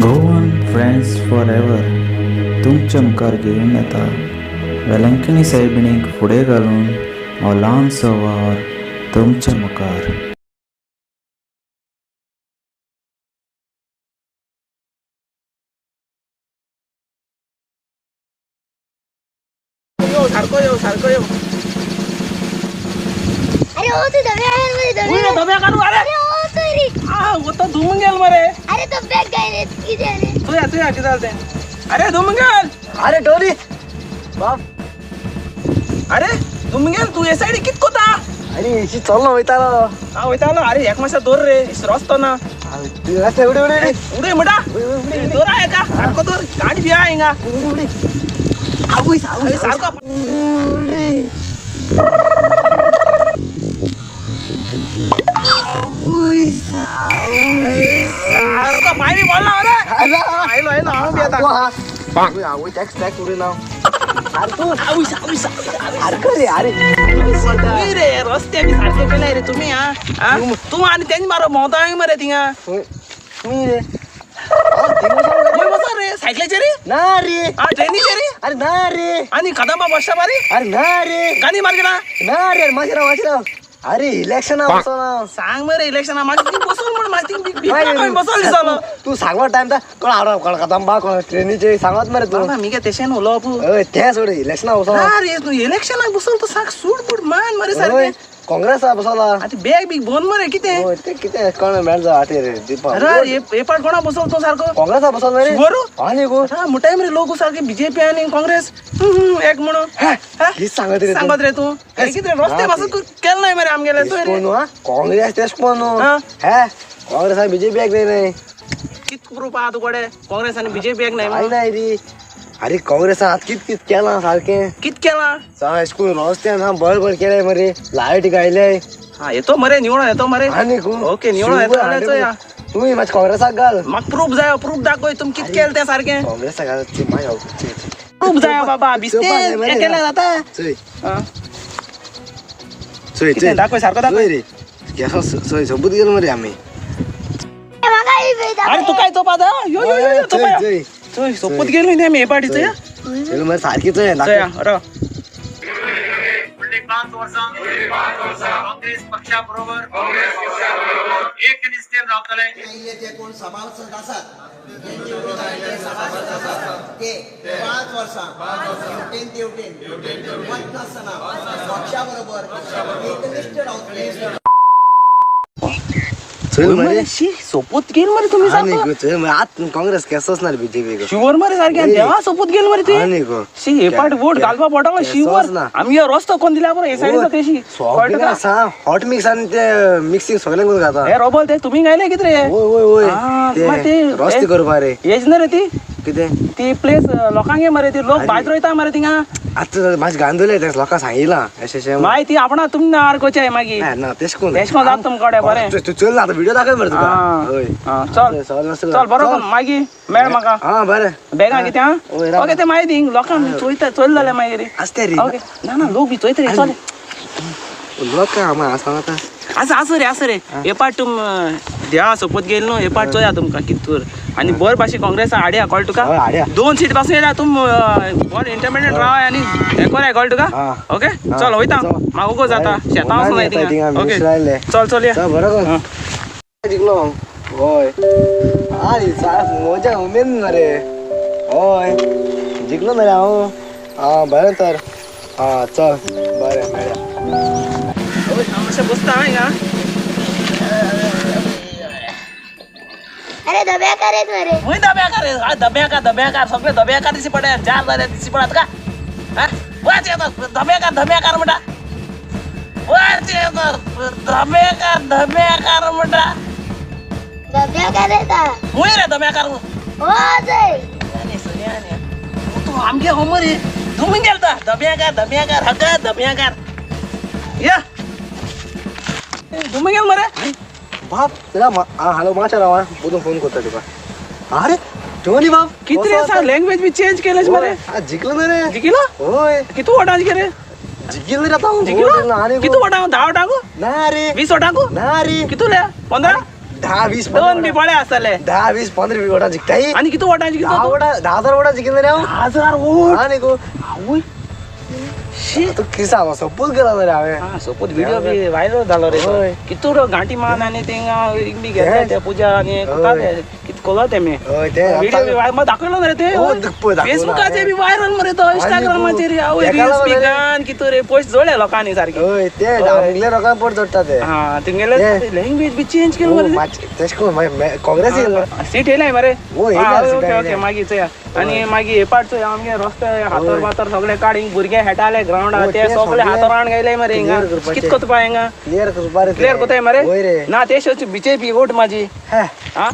Goan friends for ever तुमच्या मुखार घेऊन येता वेलंकणी साहेबिणीक फुडें घालून हो ल्हानसो वार तुमच्या मुखार. सारखं येऊ. अरे ओ तू दब्या काढू. अरे ओ तू रे. वो तो धुमून गेल मरे. अरे तो बॅग काय रे किती रे. तू या किती चालते. अरे धुमून गेल. अरे डोरी बाप. अरे धुमून गेल तू या साईड कित कोता. अरे इशी चल ना वैताला. वयतालो. अरे एक मासा दोर रे रस्तो ना. तू रस्ते उडे उडे उडे मटा दोर आहे का सारखं दोर गाडी बिया आहे का. सारखं पाणी बोलला. अरे आयलो आम्ही बी आता. आवय टॅक्स टॅक्स उडे नाव. अरे तू अरे करे अरे तुम्ही रे रस्ते बी सारखे केलाय रे तुम्ही. हा तू आणि त्यांनी मारो मोहता मरे तिंगा मी रे बसा रे सायकलीचे रे ना रे. ट्रेनीचे रे. अरे ना रे. आणि कदंबा बस स्टॉप अरे अरे ना रे. गाणी मार्केटा ना रे माझ्या अरे इलेक्शन सांग मरे इलेक्शन माझी बसवून म्हणून माझी बसवली दिसलं. तू सांगवा टाइम तर कोण आवडा कोण कदंबा कोण ट्रेनीचे सांगत मरे तू. मी काय तेशन उलो आपू. ते सोड इलेक्शन अरे तू इलेक्शन बसवलं तर सांग सूट बूट मान मरे सारखे. काँग्रेस बसवला. आता बॅग बिग बोन मरे किती. ते किती कोण मॅच आटे रे दीपा. अरे हे पाठ कोणा बसवतो सारखं. काँग्रेस बसवला रे. बरोबर आणि को मोठा रे लोक सारखे बीजेपी आणि काँग्रेस एक म्हणून हीच सांगत रे सांगत रे तू. किती रस्ते बस केलं नाही मरे आम गेले काँग्रेस तेच कोण हा. काँग्रेस आणि बीजेपी एक नाही कित ग्रुप आहात तुकडे काँग्रेस आणि बीजेपी एक काही नाही. नाही रे. अरे काँग्रेस हात कित केला सारखे. कित केला स्कूल रस्ते ना बरोबर केलंय मरे लाईट गायलंय. हा येतो मरे निवडून येतो मरे. आणि ओके निवडून येतो या तुम्ही माझ्या काँग्रेसाक घाल. मग प्रूफ दाखव तुम्ही कित केलं त्या सारखे. काँग्रेसाक घाल माझ्या प्रूफ जाय बाबा बिस्ते केलं जाता. किती दाखव सारखं दाखव. रे सबूत गेलो मरे आम्ही. अरे तू काय तो पादा यो यो यो तो पाया तो सोपत गेलो नाही आम्ही हे पाडीचं या. मरे सारखीच आहे अरे पुढील 5 वर्षांत काँग्रेस पक्षाबरोबर एक निश्चय रावतले. कोण सभासद असतात ते 5 वर्सां तेवटेन मत नसताना पक्षाबरोबर एकनिष्ठ रावतले. सोपत गेल मरे तुम्ही सारखं. आत काँग्रेस केस असणार बीजेपी शिवर मरे सारखे तेव्हा सोपत गेल मरे ते. शी हे पाट वोट घालपा पडला शिवर आम्ही रस्तो कोण दिला बरं हे साईडचा तेशी हॉट मिक्स आणि ते मिक्सिंग सगळ्यांकडून खाता. हे रोबल ते तुम्ही गायले किती रे. ते रस्ते करू मारे येच ना रे ती किती ती प्लेस लोकांगे मरे ती लोक बाजू येता मरे तिंगा. आता माझी गांधुले त्याच लोकांना सांगितला अशे माहिती आपण तुम्ही ना आरकोचे आहे मागी ना तेच कोण देशको जात तुमकडे बरे. तू चल ना आता व्हिडिओ दाखव बरं तुका. चल चल बरोबर मागी मेळ म्हाका हा बरं बेगा किती हा. ओके ते माहिती लोकांना चोयता चोयल जाले मागीर असते रे. ओके ना ना लोक बी चोयत रे चल. लोक आम्हाला सांगता असं रे हे पाट तुम द्या सोपत गेल न्हू हे पाट चोया तुमका कितूर आणि बर पाशी काँग्रेस आड्या कळ तुका 2 सीट पासून येला तुम बर इंटरमिडिएट राव आणि हे कोराय कळ तुका. ओके चल वयता मागो गो जाता शेता वचून नाही तिंगा. ओके चल चल या बरोबर जिंकलो. होय अरे साफ मजा उमेद ना रे. होय जिंकलो ना रे हांव. हा बरें तर हा चल बरें मेळया. बसता हांगा. अरे दब्या करे मरे. वय दब्याकार सगळे दब्याकार दिसी पडे 4 जाले दिसी पडत का. वाच येतात दब्याकार म्हणटा. वाच येतात दब्याकार म्हणटा. दब्या करे ता होय रे दब्याकार हो जय. तू आमगे होमरे तुम्ही गेलता दब्याकार हका दब्याकार या तुम्ही गेल मरे. बाप त्याला हॅलो माचा रावा बोलून फोन करता तुका. अरे ठेवली बाप किती रे सा लँग्वेज बी चेंज केलेस मरे. जिंकलो ना रे. जिंकलो होय किती वोटांची गेले. जिंकलो रे आता. जिंकलो किती वोटांक 10 वोटांक ना रे 20 वोटांक ना रे कितुले 15 10-20 दोन बी बळे असतले 10-20-15 वोटां जिखताय आणि किती वोटांची 10,000 वोटां जिखले रे हांव 10,000 वोट हा नको आवय तू किसा सपोज केला मरे हांवें हा सोपत व्हिडिओ बी व्हायरल झालो रे होय. कितूर घाटी मान आणि तेंगा एक बी घेतले ते पूजा आणि कित कोला ते मी हय ते व्हिडिओ बी मग दाखवलं ना रे ते हो, दाखवलं. फेसबुकाचे बी व्हायरल मरे तो इंस्टाग्रामाचेर रे आवय तेका रील्स लागून बी रे. गान कितूर रे पोस्ट जोडले लोकांनी सारखी हय ते आमगेले लोकांक पड जोडटा ते हा तेंगेले ते. लँग्वेज बी चेंज केलं मरे तेश कोन काँग्रेस येयला सीट येयलाय मरे हो, येयला, सीट ओके येयला. मागीर चोया आणि मागीर हे पाटचो आमगे रस्ते हातर बातर सगळे काडींग भुरगे हेटाले ग्राउंड हो, ते ते सगळे सगळे हातरान गेले मरे हिंगा clear करपाचे. कित कोतपा हिंगा क्लियर करपा रे क्लियर कोताय मरे होय रे ना ते बीजेपी वोट माझी हे हा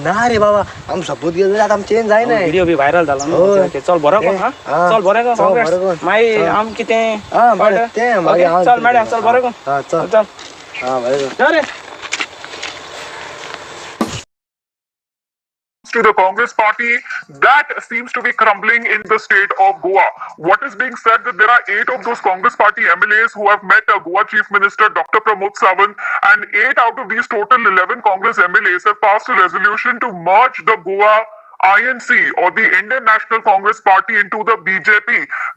ना रे बाबा आम सपोज गेलो जाल्यार आम चेंज जाय ना व्हिडिओ बी व्हायरल झाला न्हू. होय. ओके, चल बरो कोण हा हा. चल बरें कोण चल काँग्रेस बरें कोण. मागीर चल. आम कितें हा बरें ते मागीर ओके, चल मॅडम चल बरें कोण हा चल चल हा बरें चल रे to the Congress party that seems to be crumbling in the state of Goa. What is being said that there are 8 of those Congress party MLAs who have met Goa Chief Minister Dr. Pramod Sawant, and 8 out of these total 11 Congress MLAs have passed a resolution to merge the Goa INC or the Indian National Congress Party into the BJP.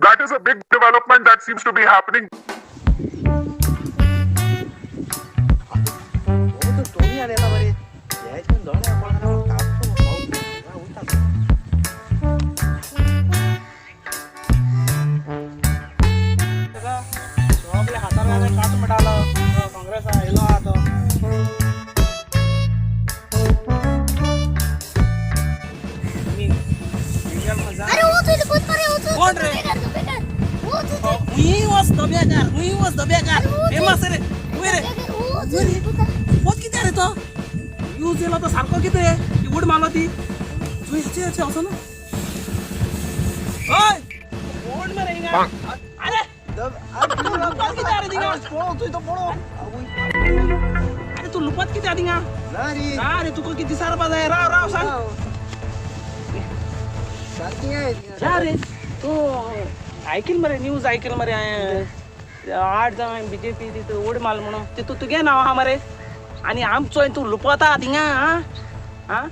That is a big development that seems to be happening. Tony आले आता बरे यायचं दोन आपल्या हाताला काच मिटालं Congress yellow आता अरे वो तुझे खुद पर है वो तू कोण रे? वो तू हुई वस दब्याकार फेमस रे हुई रे वो तू पोत किती रे तो यूज दिला तो सारखो किती रे ती उड मारला ती तू याचे असं ना ओय कोण मरे हिंगा अरे लुपत किती रे दिंगा तू तो पळो अरे तू लुपत किती दिंगा ना रे अरे तुका किती सार पाज आहे राव सांग सारखी आहे या रे तू ऐकेल मरे न्यूज ऐकेल मरे 8 जण बीजेपी तिथं उड माल म्हणून तिथं तुगे नाव हा मरे आणि आमचो तू लुपता थिंगा हा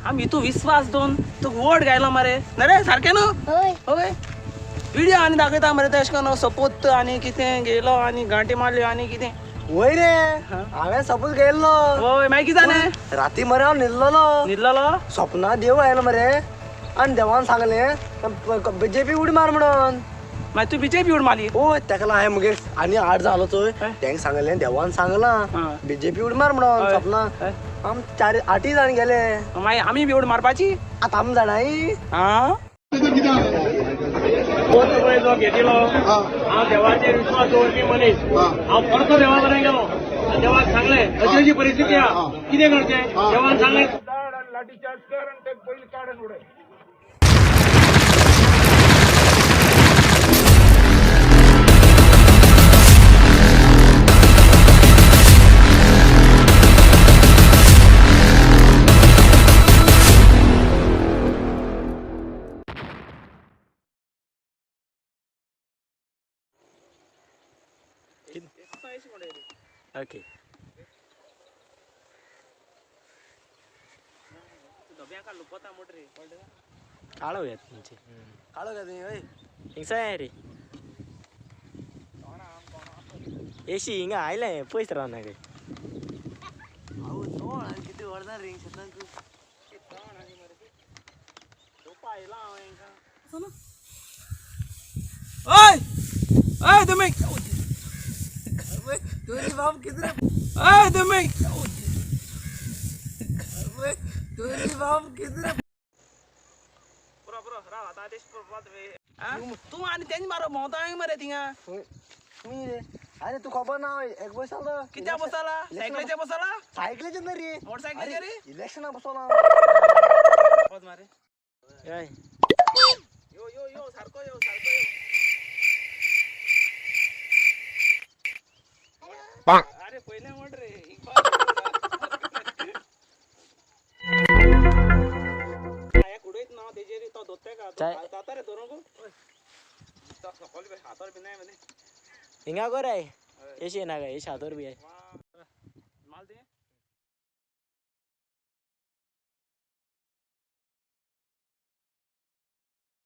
आम इतू विश्वास दोन तू वोट घ्यायला मरे नरे सारखे न्हू होय होय व्हिडिओ आणि दाखयता मरे तेश कोन सपोत आणि कितें गेलो आणि गांठी मारल्यो आणि कितें वय रे हांवें सपोज गेल्लो होय मागीर कितें जालें राती मरे हांव न्हिदलोलो न्हिदलोलो सपना देव आयलो मरे आनी देवान सांगलें बीजेपी उडी मार म्हणून मागीर तू बीजेपी उड मारली ओ तेका हांवें मुगे आनी 8 जालो चोय तेंका सांगलें देवान सांगलां बीजेपी उडी मार म्हणून सपना आम 8 जाण गेले मागीर आमी बी उड मारपाची आतां आमी जाणाय हा जो घेतिलो हांव देवाचेर विश्वास दवरपी मनीस हांव परतो देवा कडेन गेलो देवाक सांगलें अशी अशी परिस्थिती आहा कितें करचें देवान सांगलें लाठीचार्ज कर आनी ते पयलीं काडून उडय ओके काळो येत तुमचे काळो का तुमी हय हिंगसा रे एशी हिंगा आयलें पयस रावना गे आवो तोळ आनी कितें व्हरना रिंग शेतांक ओय ओय तुम्ही तुझी बाप कितें ओय तुम्ही तुझी बाप कितें पुरो राव आता आदेश तू आणि त्यांनी मारो भोंवता मरे थिंगा मी रे अरे तू खबर ना एक बसला कित्या बसला सायकलीच्या बसला सायकलीचे ना रे मोटरसायकलीच्या रे इलेक्शना बसवला मारे काय यो सारको यो अरे पहिले म्हण रे कुडीत नाव तेजेरी तो दोत्ते का जाता रे दोन गो हातावर बी नाही मध्ये हिंगा गोर आहे एशी ना काय एशी हातोर बी आहे